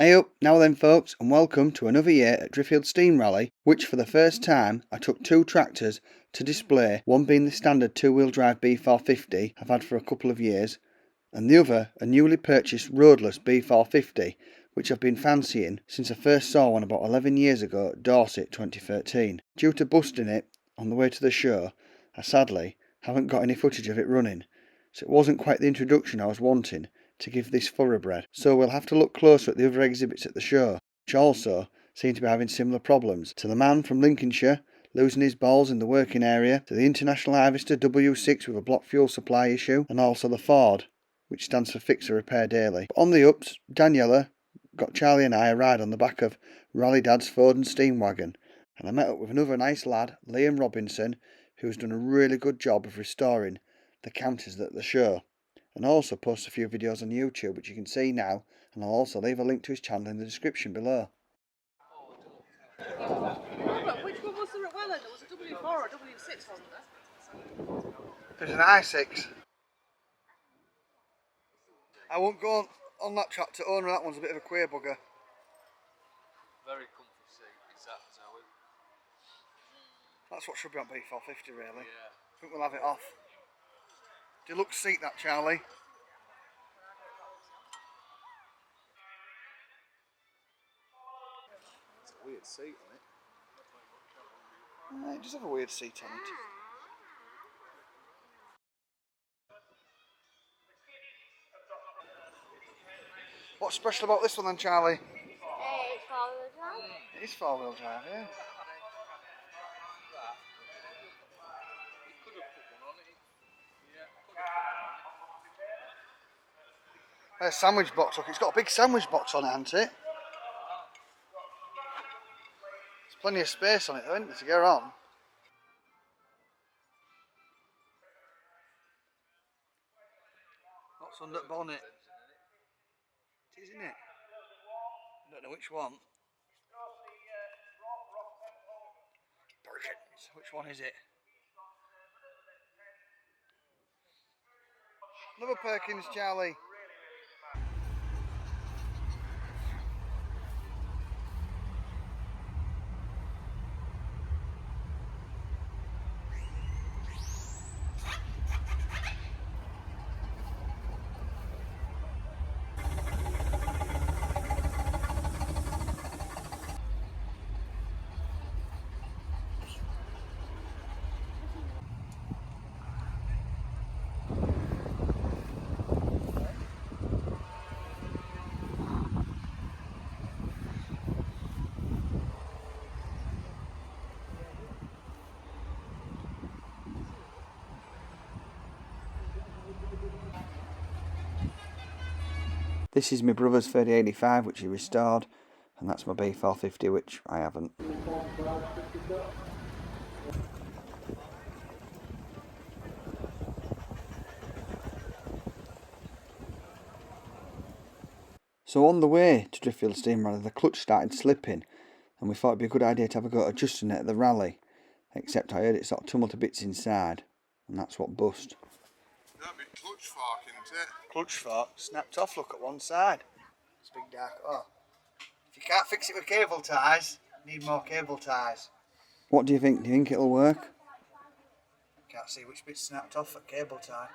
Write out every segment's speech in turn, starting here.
Hey up, now then folks, and welcome to another year at Driffield Steam Rally, which for the first time I took two tractors to display, one being the standard two-wheel drive B450 I've had for a couple of years, and the other a newly purchased Roadless B450, which I've been fancying since I first saw one about 11 years ago at Dorset 2013. Due to busting it on the way to the show, I sadly haven't got any footage of it running, so it wasn't quite the introduction I was wanting to give this thoroughbred, so we'll have to look closer at the other exhibits at the show, which also seem to be having similar problems, to the man from Lincolnshire losing his balls in the working area, to the International Harvester W6 with a block fuel supply issue, and also the Ford, which stands for Fix or Repair Daily. But on the ups, Daniela got Charlie and I a ride on the back of Rally Dad's Ford and Steam wagon, and I met up with another nice lad, Liam Robinson, who's done a really good job of restoring the counters at the show, and also post a few videos on YouTube which you can see now, and I'll also leave a link to his channel in the description below. Which one was there at Welland? There was a W4 or a W6, wasn't there? There's an I6. I won't go on that tractor owner, that one's a bit of a queer bugger. Very comfy seat, is that Zoe? That's what should be on B450 really. Yeah. I think we'll have it off. Deluxe seat that, Charlie. It's a weird seat on it. It does have a weird seat on it. What's special about this one then, Charlie? It's four-wheel drive. It is four-wheel drive, yeah. You could have put one on it. Yeah, There's a sandwich box, look, it's got a big sandwich box on it, hasn't it? There's plenty of space on it though, isn't there, to get on? What's under the bonnet? It is, isn't it? I don't know which one. Perkins. Which one is it? Another Perkins, Charlie. This is my brother's 3085 which he restored, and that's my B450 which I haven't. So on the way to Driffield Steam Rally, the clutch started slipping, and we thought it'd be a good idea to have a go at adjusting it at the rally, except I heard it sort of tumble to bits inside, and that's what bust. That'd be clutch fork, isn't it? Clutch fork snapped off, look, at one side. It's a big dark. Oh. If you can't fix it with cable ties, need more cable ties. What do you think? Do you think it'll work? Can't see which bit's snapped off at cable tie.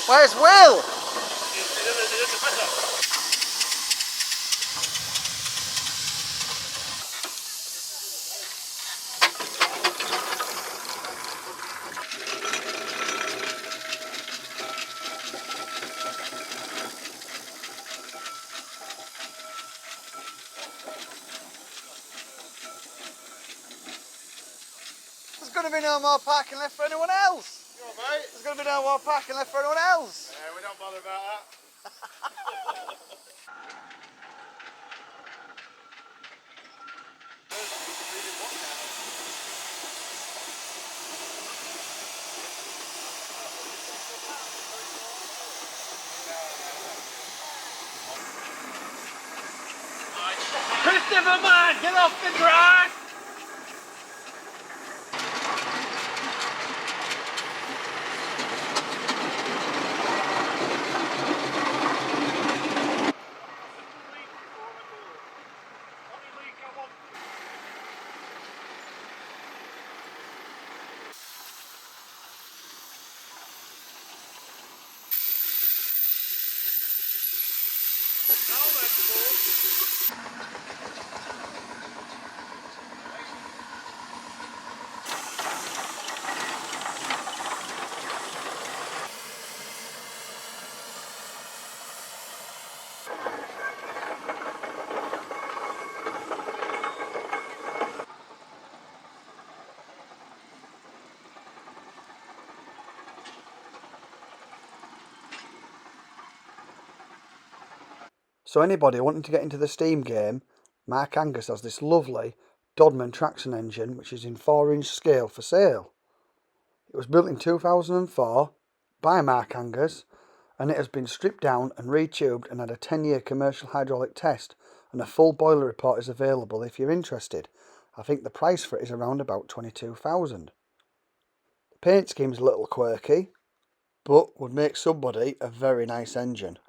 Where's Will? There's going to be no more parking left for anyone else. You're all right, mate. There's going to be no more parking left for anyone else. Yeah, we don't bother about that. Christopher, man, get off the grass! So anybody wanting to get into the Steam game, Mark Angus has this lovely Dodman traction engine which is in 4-inch scale for sale. It was built in 2004 by Mark Angus and it has been stripped down and retubed and had a 10-year commercial hydraulic test, and a full boiler report is available if you're interested. I think the price for it is around about $22,000. The paint scheme's a little quirky, but would make somebody a very nice engine.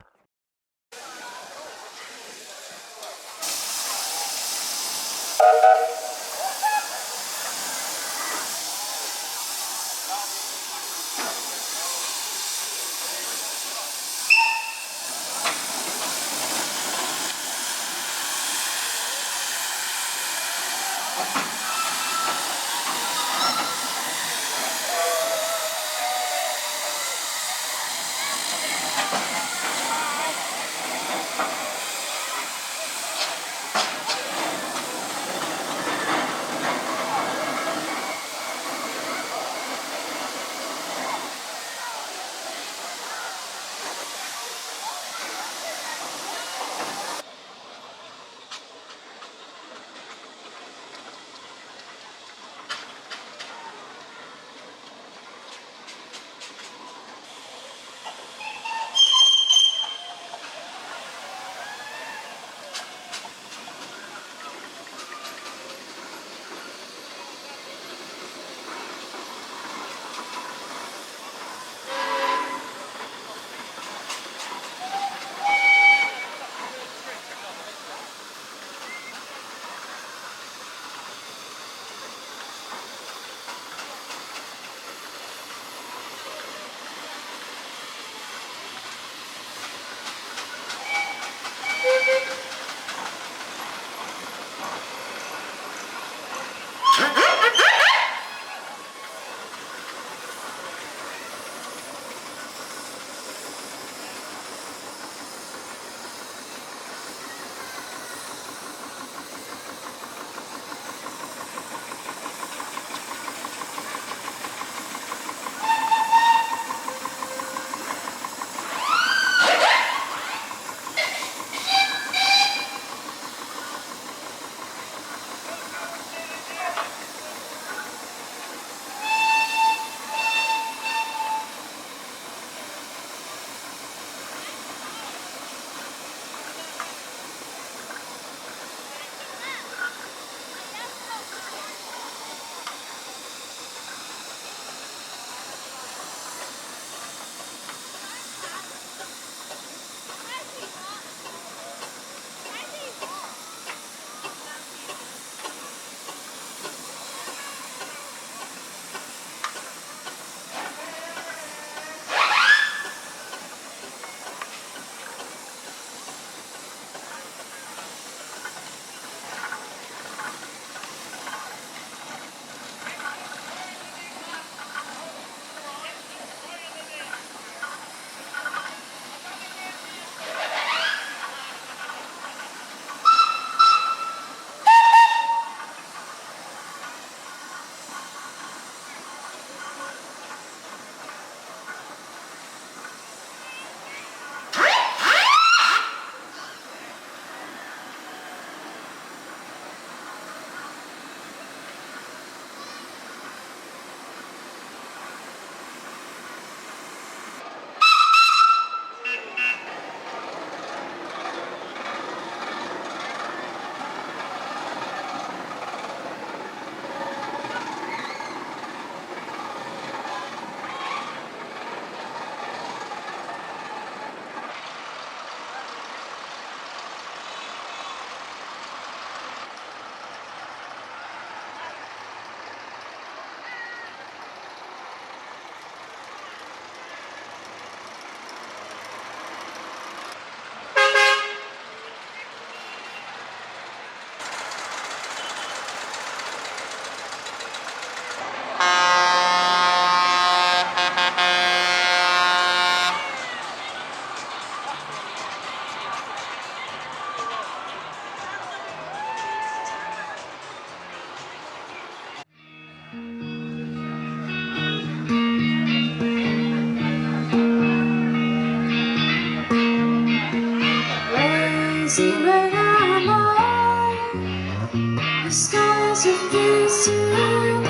The stars refuse to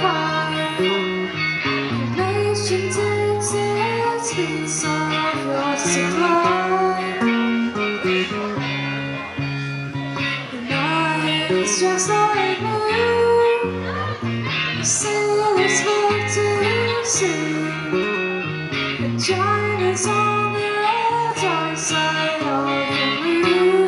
quiet. Inflation takes its piece of your supply. The night is just like blue. The sailors wait to see. The giant is on the dark side of the moon.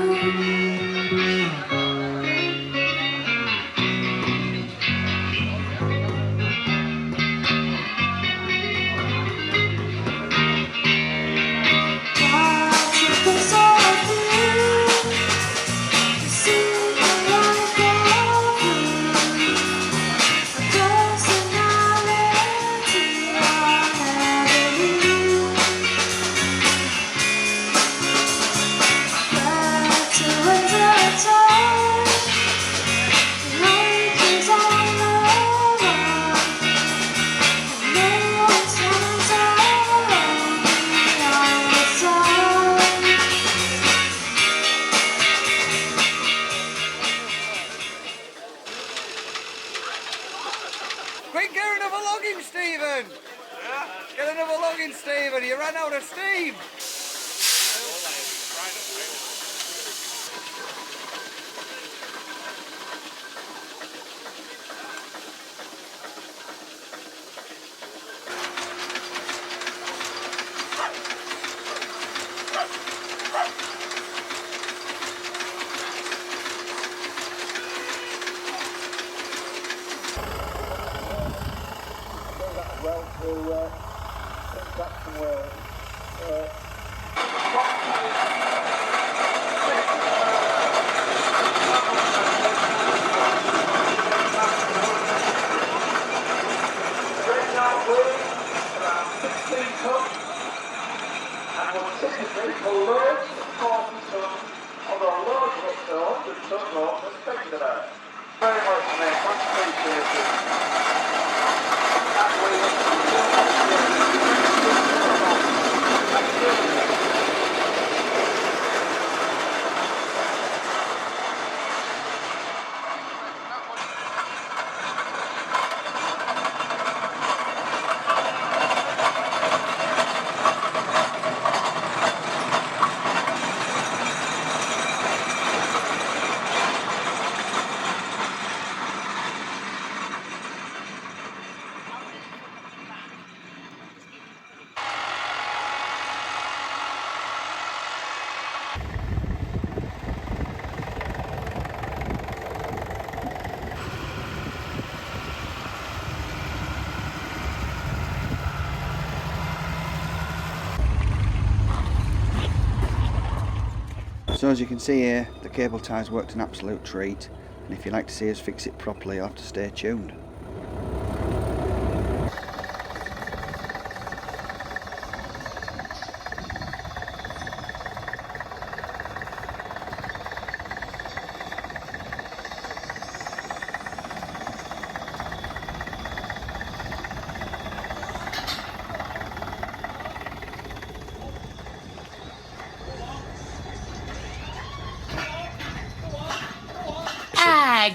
Quick, get another log in, Stephen! Yeah? Get another log in, Stephen, you ran out of steam! Very much, mate. Much appreciated. So as you can see here, the cable ties worked an absolute treat, and if you'd like to see us fix it properly, you'll have to stay tuned.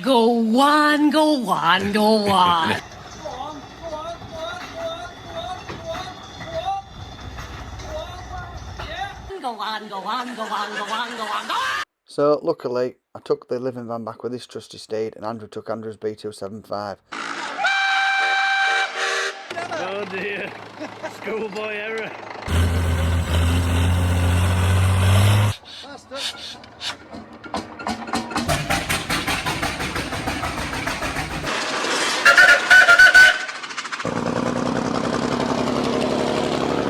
Go on, go on, go on. Go on, go on, go on, go on, go on, go on. So luckily, I took the living van back with this trusty steed, and Andrew took Andrew's B275. Oh dear, schoolboy error. Faster.